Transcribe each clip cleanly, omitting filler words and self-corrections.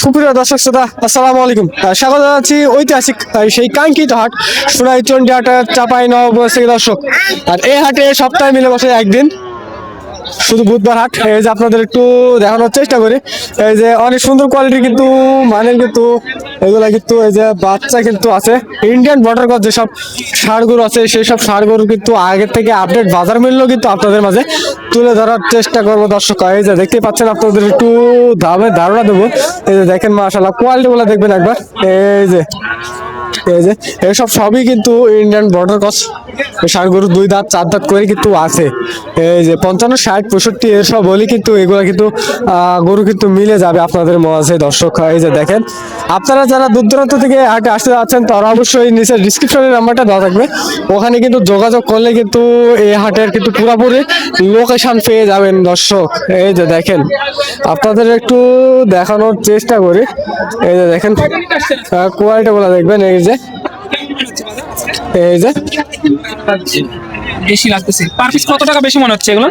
সুপ্রিয় দর্শক শ্রোতা, আসসালামু আলাইকুম। স্বাগত জানাচ্ছি ঐতিহাসিক সেই কাঙ্ক্ষিত হাট সোনাইচন্ডী হাটের চাঁপাইনবাবগঞ্জ থেকে দর্শক। আর এই হাটে সপ্তাহে মিলে বসে একদিন, শুধু বুধবার হাট। এই যে আপনাদের একটু দেখানোর চেষ্টা করি, এই যে অনেক সুন্দর কোয়ালিটি কিন্তু মানের কিন্তু এগুলা কিন্তু এই যে বাচ্চা কিন্তু আছে ইন্ডিয়ান বর্ডার ক্রস যেসব ষাঁড় গরু আছে সেই সব ষাঁড় গরু কিন্তু আগের থেকে আপডেট বাজার মূল্য কিন্তু আপনাদের মাঝে তুলে ধরার চেষ্টা করবো দর্শক। এই যে দেখতে পাচ্ছেন, আপনাদের একটু দামের ধারণা দেবো। এই যে দেখেন মাশাআল্লাহ, কোয়ালিটি গুলা দেখবেন একবার। এই যে এসব সবই কিন্তু ইন্ডিয়ান বর্ডার ক্রস ষাঁড় গরু, 2 দাঁত 4 দাঁত করে কিন্তু আছে। এই যে 55, 60, 65 এসব বলি কিন্তু এগুলা কিন্তু গরু কিন্তু মিলে যাবে আপনাদের মাঝে দর্শক। এই যে দেখেন, আপনারা যারা দূর দূরান্ত থেকে হাটে আসতে যাচ্ছেন তারা অবশ্যই নিচে ডিসক্রিপশনের নাম্বারটা দেওয়া থাকবে, ওখানে কিন্তু যোগাযোগ করলে কিন্তু এই হাটের কিন্তু পুরোপুরি লোকেশন পেয়ে যাবেন দর্শক। এই যে দেখেন, আপনাদের একটু দেখানোর চেষ্টা করি। এই যে দেখেন কোয়ালিটি গুলা দেখবেন। এই যে বেশি লাগতেছে। পার পিস কত টাকা বেশি মনে হচ্ছে এগুলো?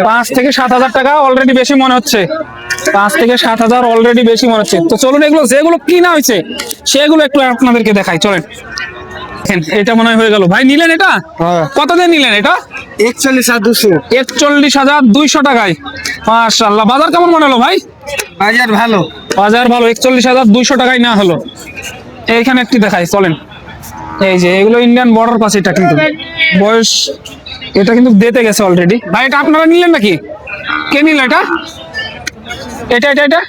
5 থেকে 7,000 টাকা অলরেডি বেশি মনে হচ্ছে। 5 থেকে 7,000 অলরেডি বেশি মনে হচ্ছে। তো চলুন এগুলো যেগুলো কিনা হয়েছে সেগুলো একটু আপনাদেরকে দেখাই, চলেন। এটা মনে হয়ে গেল। ভাই নিলেন এটা? কত দিয়ে নিলেন এটা? 41,200 টাকায়। মাশাআল্লাহ। বাজার কেমন মনে হলো ভাই? বাজার ভালো, বাজার ভালো। 41,200 টাকায় না হলো। এইখানে একটি দেখাই, চলেন। এই যে এগুলো ইন্ডিয়ান বর্ডার পাস, এটা কিন্তু বয়স এটা কিন্তু দিতে গেছে অলরেডি। ভাই এটা আপনারা নিলেন নাকি? কে নিল এটা? এটা এটা এটা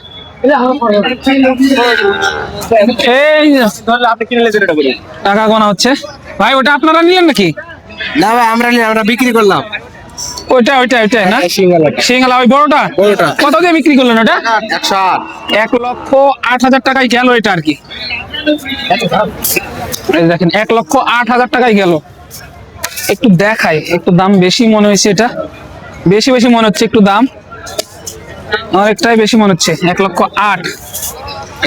এই টাকা গোনা হচ্ছে। ভাই ওটা আপনারা নিলেন নাকি? না ভাই আমরা বিক্রি করলাম। ওইটা ওইটা ওইটা না, সিঙ্গালা ওই বড়টা। কত দিয়ে বিক্রি করলেন ওটা? 1,08,000 টাকায় গেল এটা আর কি। দেখেন 1,08,000 টাকায় গেল। একটু দেখাই, একটু দাম বেশি মনে হয়েছে। এটা বেশি বেশি মনে হচ্ছে, একটু দাম অনেকটাই বেশি মনে হচ্ছে। 1,08,000।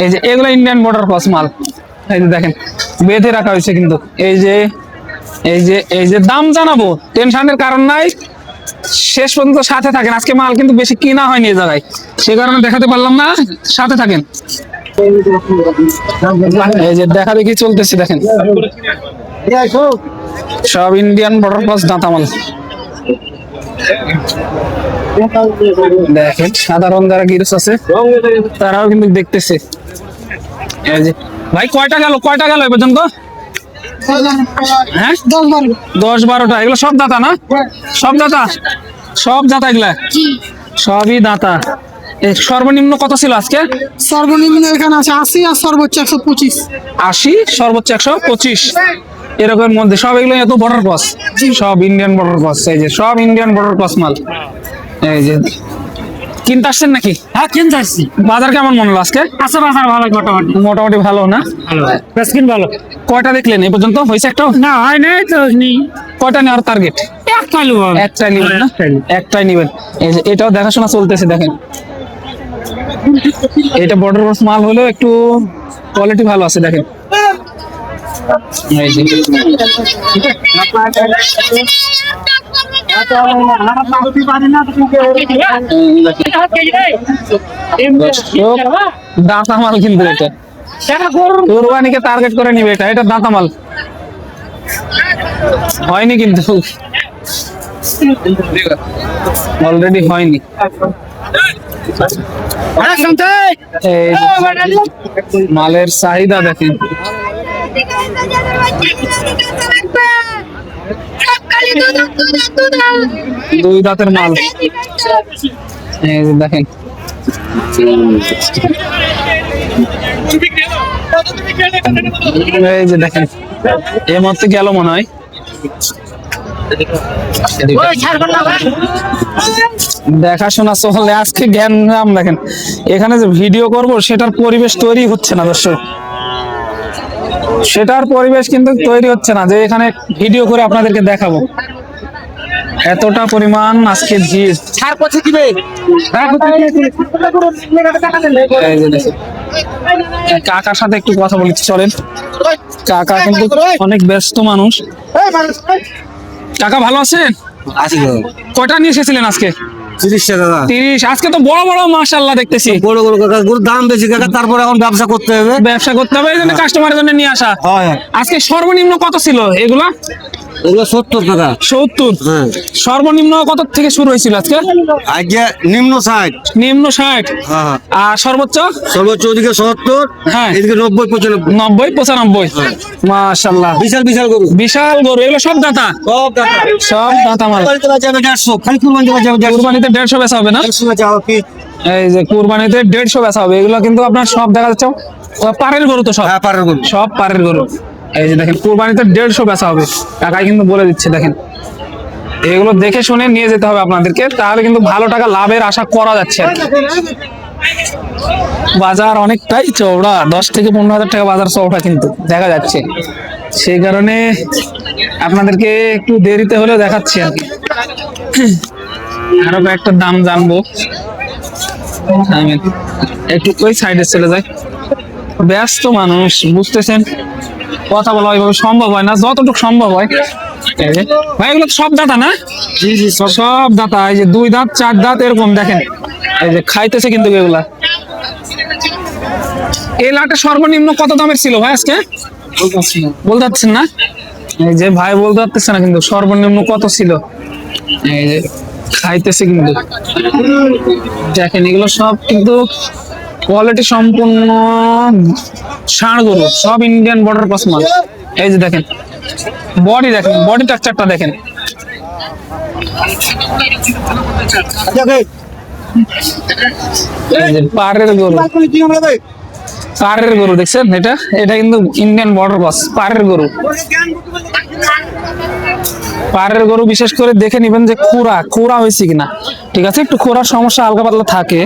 এই যে এগুলো ইন্ডিয়ান বর্ডার ক্রস মাল। এই যে দেখেন বেঁধে রাখা হয়েছে কিন্তু। এই যে এই যে এই যে দাম জানাবো, টেনশনের কারণ নাই, শেষ পর্যন্ত সাথে থাকেন। আজকে মাল কিন্তু বেশি কিনা হয়নি এই জায়গায়, সে কারণে দেখাতে পারলাম না, সাথে থাকেন। এই যে দেখা দেখি চলতেছে, দেখেন সব ইন্ডিয়ান বর্ডার ক্রস দাঁতামাল। দেখেন সাধারণ যারা গিরস আছে তারাও কিন্তু দেখতেছে। এই যে ভাই কয়টা গেল এ পর্যন্ত? হ্যাঁ 10-12টা। এগুলো সব দাতা না? সব দাতা, সব দাতা এগুলা সবই দাতা। সর্বনিম্ন কত ছিল আজকে? সর্বনিম্ন এখানে আছে 80 আর সর্বোচ্চ 125। 80, সর্বোচ্চ 125 এরকমের মধ্যে সব। এগুলো এত বর্ডার ক্রস, সব ইন্ডিয়ান বর্ডার ক্রস। এই যে সব ইন্ডিয়ান বর্ডার ক্রস মাল। এই যে কিনতে আসছেন নাকি? হ্যাঁ কিনতে আসছি। বাজার কেমন মনে হলো আজকে? আছে বাজার ভালো, মোটামুটি মোটামুটি ভালো না? বেশকিন ভালো। কয়টা দেখলেন এই পর্যন্ত? হয়েছে একটাও? না হয় নাই তো নি। কয়টা নেওয়ার টার্গেট? একটাই নেব। একটাই নেবেন না? একটাই নেবেন। এই যে এটাও দেখাশোনা চলতেছে, দেখেন এটা বর্ডার ক্রস মাল হলেও একটু কোয়ালিটি ভালো আছে, দেখেন। এই যে দাঁতা মাল কিন্তু এটা কোরবানিকে টার্গেট করে নিবে। এটা দাঁতা মাল হয়নি কিন্তু, অলরেডি হয়নি। মালের চাহিদা দেখেন। দুই দাঁতের মাল। এই যে দেখেন এই যে দেখেন এর মধ্যে গেল মনে হয়। দেখাশোনা চলে আজকে জ্ঞান নাম। দেখেন এখানে যে ভিডিও করব সেটার পরিবেশ তৈরি হচ্ছে না দর্শক, সেটার পরিবেশ কিন্তু তৈরি হচ্ছে না যে এখানে ভিডিও করে আপনাদেরকে দেখাবো। এতটা পরিমাণ আজকে ভিড়। ছাড় করছে দিবে। কাকার সাথে একটু কথা বলি, চলেন। কাকা কিন্তু অনেক ব্যস্ত মানুষ। কাকা ভালো আছেন? কয়টা নিয়ে এসেছিলেন আজকে? 30 টাকা কাকা। 30। আজকে তো বড় বড় মাশাআল্লাহ দেখতেছি। বড় বড় কাকা, গরুর দাম বেশি কাকা, তারপরে এখন ব্যবসা করতে হবে। ব্যবসা করতে হবে, এই জন্য কাস্টমারের জন্য নিয়ে আসা। হয় আজকে সর্বনিম্ন কত ছিল এগুলা? এগুলো 70 টাকা। 70। হ্যাঁ, সর্বনিম্ন কত থেকে শুরু হয়েছিল আজকে? আজকে নিম্ন 60। নিম্ন 60। হ্যাঁ, আর সর্বোচ্চ? সর্বোচ্চ ওদিকে 70, হ্যাঁ। এদিকে 90 95। 90 95। মাশাআল্লাহ, বিশাল বিশাল গরু, বিশাল গরু। এগুলো সব দাতা? সব টাকা। সব দাতা মাল। কুরবানিতে বাঁচা হবে 150, খালি কুরবানিতে বাঁচা হবে 150। কুরবানিতে 150 বেচা হবে না? 150 বাঁচা হবে কি? এই যে কুরবানিতে 150 বেচা হবে। এগুলো কিন্তু আপনার সব দেখা যাচ্ছে পাড়ের গরু তো সব। হ্যাঁ, পারের গরু। সব পাড়ের গরু। এই যে দেখেন কুরবানিতে 150 বেচা হবে, টাকায় কিন্তু বলে দিচ্ছে। দেখেন এগুলো দেখে শুনে নিয়ে যেতে হবে আপনাদেরকে, তাহলে কিন্তু ভালো টাকা লাভের আশা করা যাচ্ছে আর কি। বাজার অনেকটাই চওড়া, 10 থেকে 15 হাজার টাকা বাজার চওড়া কিন্তু দেখা যাচ্ছে। সেই কারণে আপনাদেরকে একটু দেরিতে হলেও দেখাচ্ছি আর কি। আরো কয়েকটা দাম জানবো। আমি একটু ওই সাইডে চলে যাই, ব্যস্ত মানুষ বুঝতেছেন, কথা বলা ওইভাবে সম্ভব হয় না, যতটুকু সম্ভব হয়। এই যে ভাই, এগুলো তো সব দাতা না? জি জি, সব সব দাতা। এই যে 2 দাঁত 4 দাঁত এরকম দেখেন, এই যে খাইতেছে কিন্তু এগুলা। এই লাটে সর্বনিম্ন কত দামের ছিল ভাই আজকে? বলতে পারছেন না? এই যে ভাই বলতে পারতেছে না কিন্তু সর্বনিম্ন কত ছিল। এই যে খাইতেছে কিন্তু, দেখেন এগুলো সব কিন্তু কোয়ালিটি সম্পূর্ণ ষাঁড় গরু, সব ইন্ডিয়ান বর্ডার ক্রস মাল। এই যে দেখেন বডি, দেখেন বডি স্ট্রাকচারটা দেখেন। এই যে পাড়ের গরু, পাড়ের গরু দেখছেন? এটা এটা কিন্তু ইন্ডিয়ান বর্ডার ক্রস পাড়ের গরু। পাড়ের গরু বিশেষ করে দেখে নিবেন যে খোরা হয়েছে কিনা। ঠিক আছে, একটু খোরার সমস্যা হালকা পাতলা থাকে।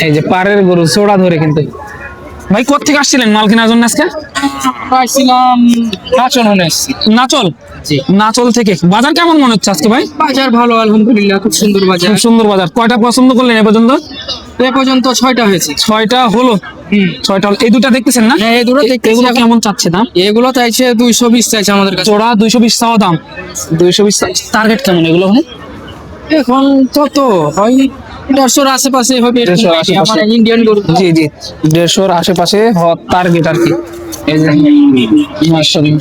এই যে পাড়ের গরু চোড়া ধরে কিন্তু। ভাই কোত্থেকে আসছিলেন মাল কেনার জন্য আজকে? পাইছিলাম নাচন হলে। নাচল? নাচল থেকে। বাজার কেমন মনে হচ্ছে আজকে ভাই? বাজার ভালো আলহামদুলিল্লাহ, খুব সুন্দর বাজার। খুব সুন্দর বাজার। কয়টা পছন্দ করলেন এ পর্যন্ত? এ পর্যন্ত 6টা হয়েছে। 6টা হলো। 6টা হলো। এই দুটা দেখতেছেন না? হ্যাঁ, এই দুটো দেখতেছি। এগুলো কেমন চাচ্ছে দাম? এগুলো চাইছে 220 চাইছে আমাদের কাছে। জোড়া 220 চাওয়া দাম। 220 টার্গেট কেমন এগুলো ভাই? এখন কত হয়, 150-র আশেপাশে হবে। 150-র আশেপাশে। আমার ইন্ডিয়ান গরু। জি জি, 150-র আশেপাশে হওয়ার টার্গেট আর কি। এই যে মাশাআল্লাহ।